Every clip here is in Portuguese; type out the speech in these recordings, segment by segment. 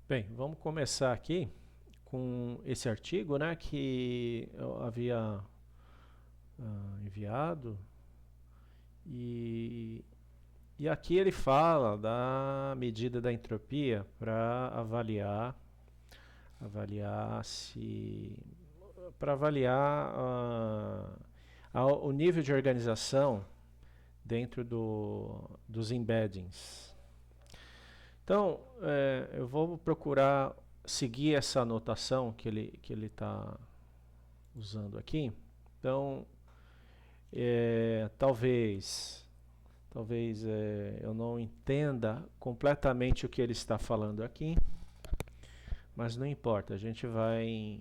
Bem, vamos começar aqui com esse artigo, né, que eu havia enviado e, e aqui ele fala da medida da entropia para avaliar se para avaliar o nível de organização dentro dos embeddings. Então, eu vou procurar seguir essa anotação que ele está usando aqui. Então, talvez eu não entenda completamente o que ele está falando aqui, mas não importa, a gente vai,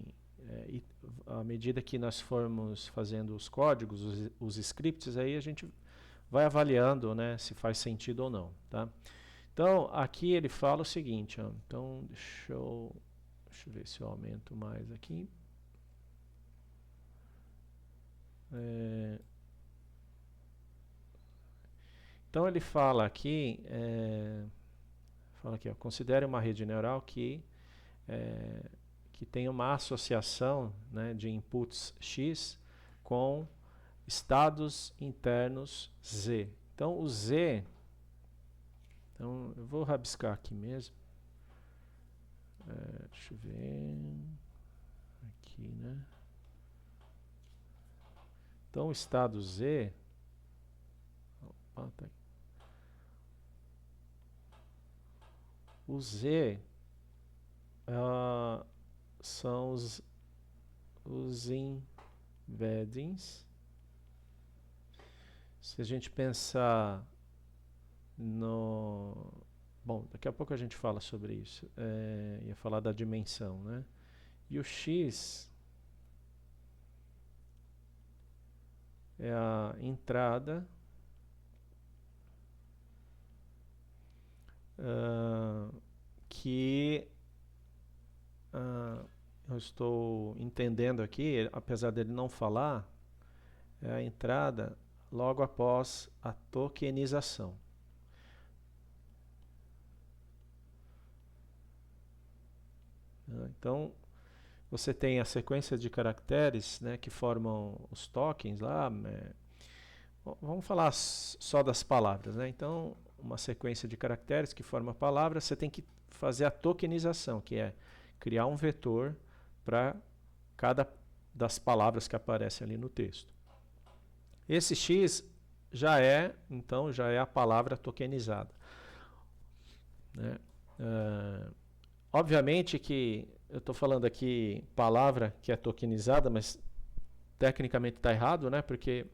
à medida que nós formos fazendo os códigos, os scripts, aí a gente vai avaliando, né, se faz sentido ou não, tá? Então, aqui ele fala o seguinte, ó, então deixa eu ver se eu aumento mais aqui. Então ele fala aqui, ó, considere uma rede neural que tem uma associação, né, de inputs X com estados internos Z. Então o Z, então eu vou rabiscar aqui mesmo. Deixa eu ver aqui, né? Então o estado Z, opa, tá aí. O Z são os embeddings. Se a gente pensar no... Bom, daqui a pouco a gente fala sobre isso. Ia falar da dimensão, né? E o X é a entrada que eu estou entendendo aqui, apesar dele não falar, é a entrada logo após a tokenização. Então, você tem a sequência de caracteres, né, que formam os tokens lá. Vamos falar só das palavras, né? Então, uma sequência de caracteres que forma a palavra, você tem que fazer a tokenização, que é criar um vetor para cada das palavras que aparecem ali no texto. Esse X então, já é a palavra tokenizada, né? Obviamente que eu estou falando aqui palavra que é tokenizada, mas tecnicamente está errado, né? Porque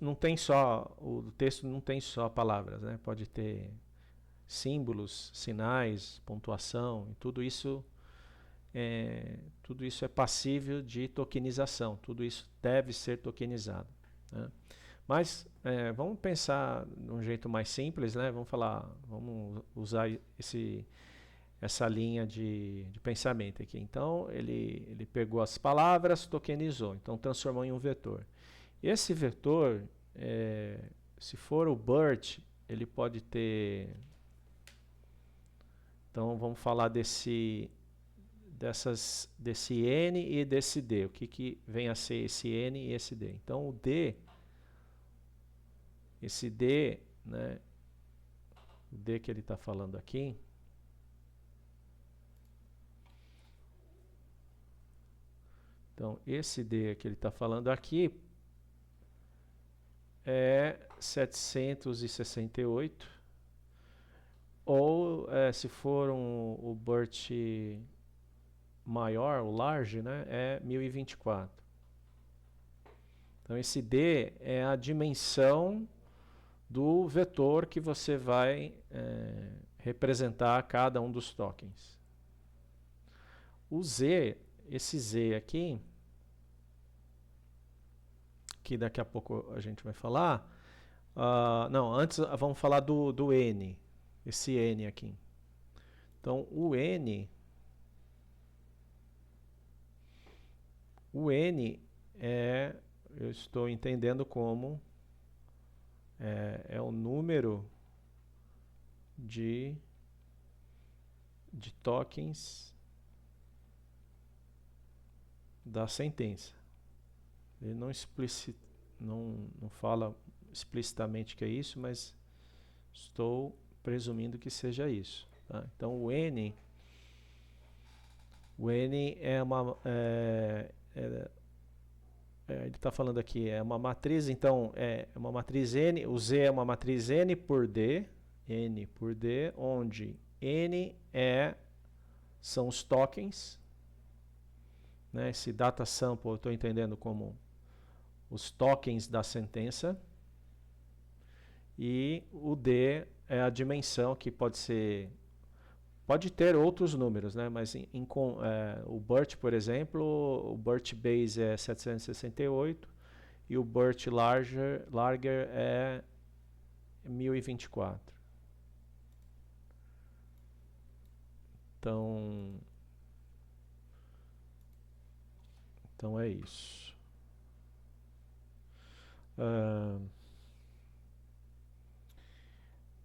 não tem só, o texto não tem só palavras, né? Pode ter símbolos, sinais, pontuação, e tudo isso é passível de tokenização, tudo isso deve ser tokenizado, né? Mas vamos pensar de um jeito mais simples, né? Vamos usar essa linha de pensamento aqui. Então ele pegou as palavras, tokenizou, então transformou em um vetor. Esse vetor, se for o BERT, ele pode ter... Então vamos falar desse N e desse D. O que vem a ser esse N e esse D? Então o D, esse D, né, o D que ele está falando aqui, então esse D que ele está falando aqui é 768, ou se for o BERT maior, o large, né, é 1024. Então esse D é a dimensão do vetor que você vai representar cada um dos tokens. O Z, esse Z aqui, que daqui a pouco a gente vai falar, não, antes vamos falar do N, esse N aqui. Então o N eu estou entendendo como é o número de tokens da sentença. Ele não fala explicitamente que é isso, mas estou presumindo que seja isso. Tá? Então o N é uma ele está falando aqui, é uma matriz, então é uma matriz N, o Z é uma matriz N por D, onde N são os tokens, né? Esse data sample eu estou entendendo como os tokens da sentença, e o D é a dimensão, que pode ter outros números, né? Mas o BERT, por exemplo, o BERT base é 768 e o BERT larger é 1024. Então é isso.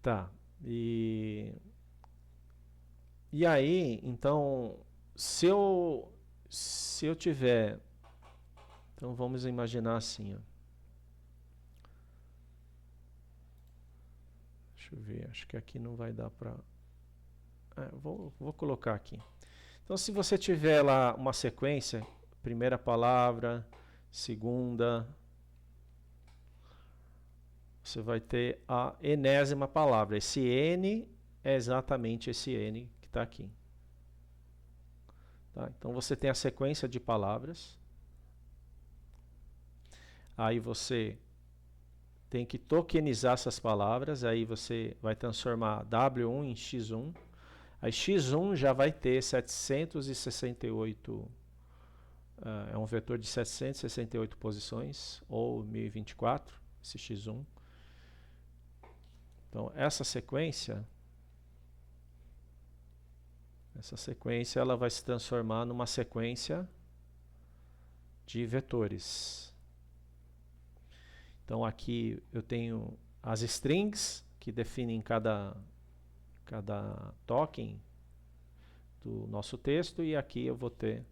Tá. E aí, então, se eu tiver... Então vamos imaginar assim, ó. Deixa eu ver, acho que aqui não vai dar para... vou colocar aqui. Então, se você tiver lá uma sequência, primeira palavra, segunda, você vai ter a enésima palavra. Esse N é exatamente esse N que está aqui. Tá? Então, você tem a sequência de palavras. Aí você tem que tokenizar essas palavras. Aí você vai transformar W1 em X1. Aí X1 já vai ter 768, é um vetor de 768 posições, ou 1024, esse X1. Então, essa sequência ela vai se transformar numa sequência de vetores. Então, aqui eu tenho as strings, que definem cada token do nosso texto, e aqui eu vou ter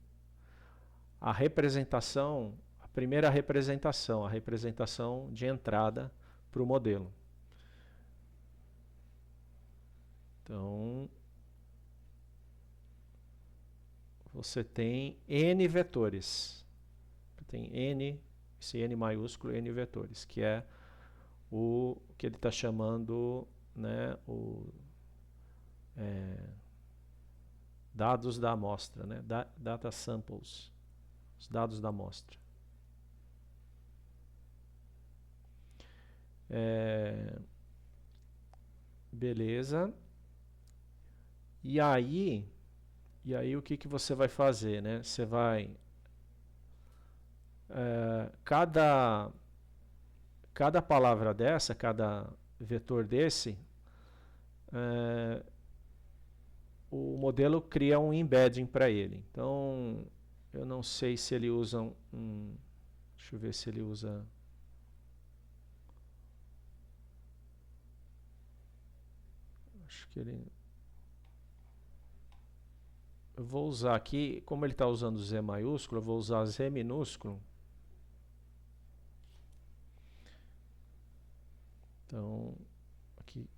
a representação, a primeira representação, a representação de entrada para o modelo. Então, você tem N vetores. Tem N, esse N maiúsculo, N vetores, que é o que ele está chamando, né, dados da amostra, né, data samples, os dados da amostra. Beleza. E aí o que você vai fazer, né? Você vai cada palavra dessa, cada vetor desse, o modelo cria um embedding para ele. Então, eu não sei se ele usa deixa eu ver se ele usa... Acho que ele... Eu vou usar aqui, como ele está usando Z maiúsculo, eu vou usar Z minúsculo. Então, aqui,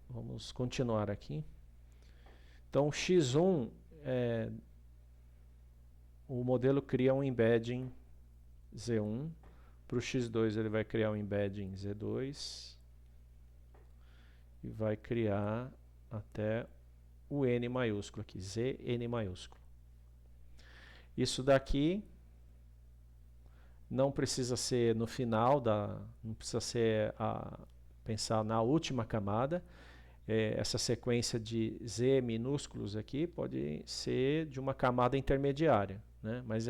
vamos continuar aqui. Então, X1, o modelo cria um embedding Z1. Para o X2, ele vai criar um embedding Z2. E vai criar até o N maiúsculo aqui, ZN maiúsculo. Isso daqui não precisa ser no final, não precisa ser pensar na última camada. Essa sequência de Z minúsculos aqui pode ser de uma camada intermediária, né? Mas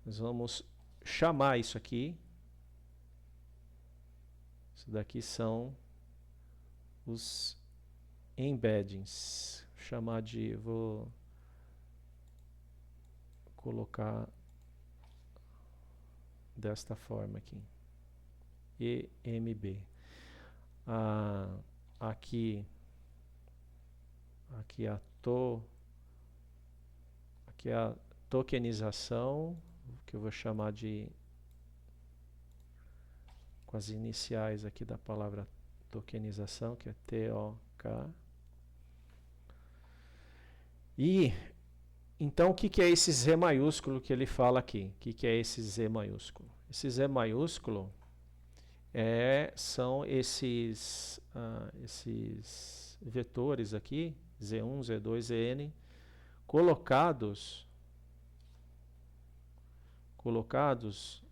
nós vamos chamar isso aqui. Isso daqui são os embeddings. Chamar de... Vou colocar desta forma aqui. EMB. aqui a tokenização, que eu vou chamar de, com as iniciais aqui da palavra tokenização, que é T-O-K. E então o que é esse Z maiúsculo que ele fala aqui? O que é esse Z maiúsculo? Esse Z maiúsculo são esses vetores aqui, Z1, Z2, Zn, colocados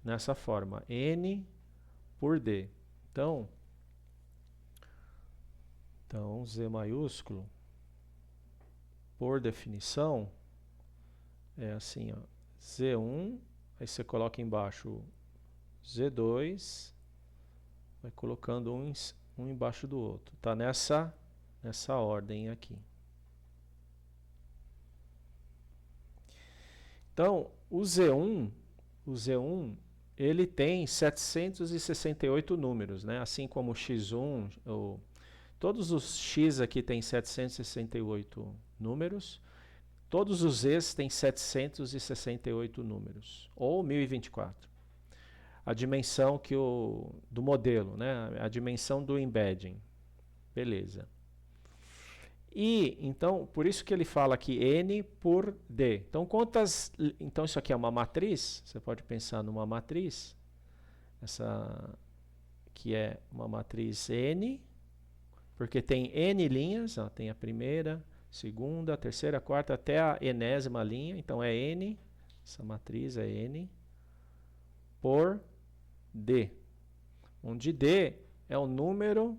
nessa forma, N por D. Então Z maiúsculo, por definição, é assim, ó, Z1, aí você coloca embaixo Z2, vai colocando um embaixo do outro. Tá nessa ordem aqui. Então, o Z1, ele tem 768 números, né? Assim como o X1, todos os X aqui têm 768 números, todos os Zs têm 768 números, ou 1024. A dimensão do modelo, né? A dimensão do embedding. Beleza. E, então, por isso que ele fala aqui N por D. Então, então isso aqui é uma matriz, você pode pensar numa matriz, essa que é uma matriz N, porque tem N linhas, ó, tem a primeira, segunda, terceira, quarta, até a enésima linha, então é N, essa matriz é N por D, onde D é o número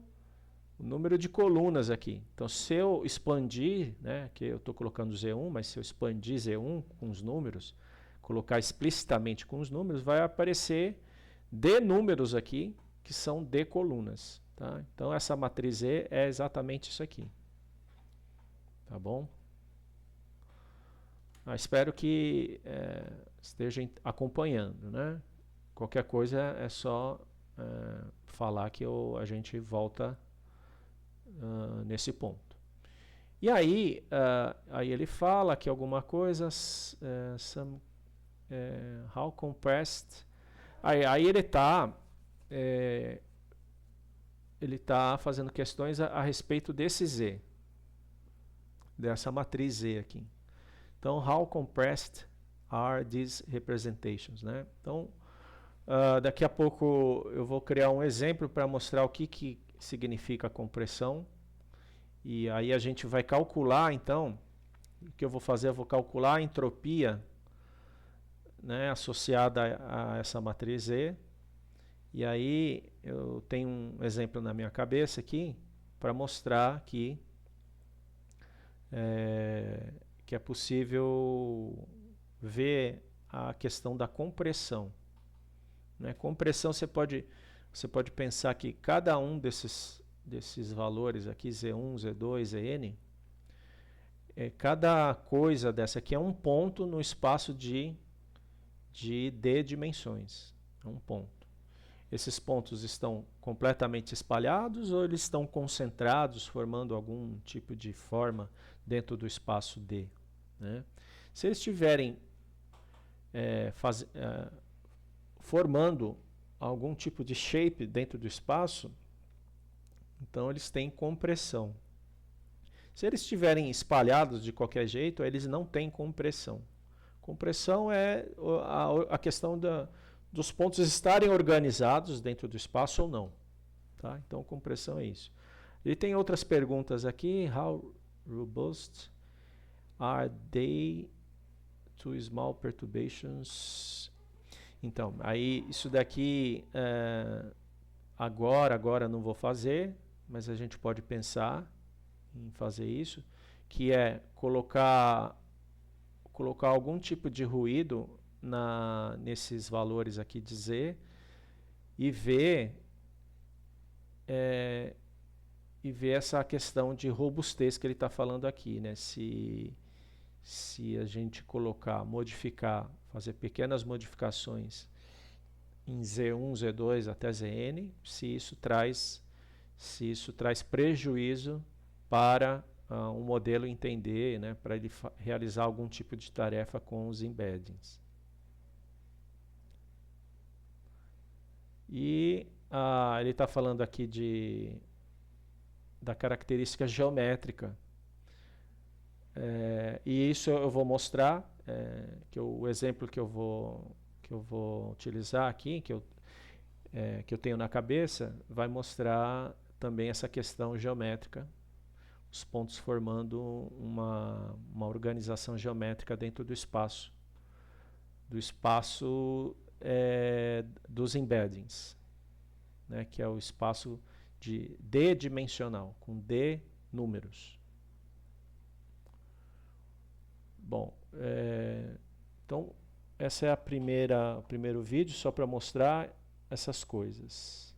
de colunas aqui. Então, se eu expandir, né, que eu estou colocando Z1, mas se eu expandir Z1 com os números, colocar explicitamente com os números, vai aparecer D números aqui, que são D colunas. Tá? Então, essa matriz E é exatamente isso aqui. Tá bom? Espero que estejam acompanhando, né? Qualquer coisa é só falar que a gente volta nesse ponto. E aí, aí ele fala que alguma coisa, how compressed, aí ele está fazendo questões a respeito desse Z, dessa matriz Z aqui. Então, how compressed are these representations, né? Então, daqui a pouco eu vou criar um exemplo para mostrar o que significa compressão. E aí a gente vai calcular, então, o que eu vou fazer? Eu vou calcular a entropia, né, associada a essa matriz E. E aí eu tenho um exemplo na minha cabeça aqui para mostrar que é possível ver a questão da compressão. Né? Compressão, você pode pensar que cada um desses valores aqui, Z1, Z2, Zn, cada coisa dessa aqui é um ponto no espaço de D dimensões. É um ponto. Esses pontos estão completamente espalhados ou eles estão concentrados, formando algum tipo de forma dentro do espaço D? Né? Se eles estiverem formando algum tipo de shape dentro do espaço, então eles têm compressão. Se eles estiverem espalhados de qualquer jeito, eles não têm compressão. Compressão é a questão dos pontos estarem organizados dentro do espaço ou não. Tá? Então, compressão é isso. Ele tem outras perguntas aqui. How robust are they to small perturbations? Então, aí isso daqui agora não vou fazer, mas a gente pode pensar em fazer isso, que é colocar algum tipo de ruído nesses valores aqui de Z e ver essa questão de robustez que ele está falando aqui, né? Se a gente modificar, fazer pequenas modificações em Z1, Z2 até Zn, se isso traz se isso traz prejuízo para um modelo entender, né, para ele realizar algum tipo de tarefa com os embeddings. E ele está falando aqui da característica geométrica. E isso eu vou mostrar, o exemplo que eu vou utilizar aqui, que eu tenho na cabeça, vai mostrar também essa questão geométrica, os pontos formando uma organização geométrica dentro do espaço dos embeddings, né, que é o espaço D-dimensional, com D números. Bom, então essa é o primeiro vídeo, só para mostrar essas coisas.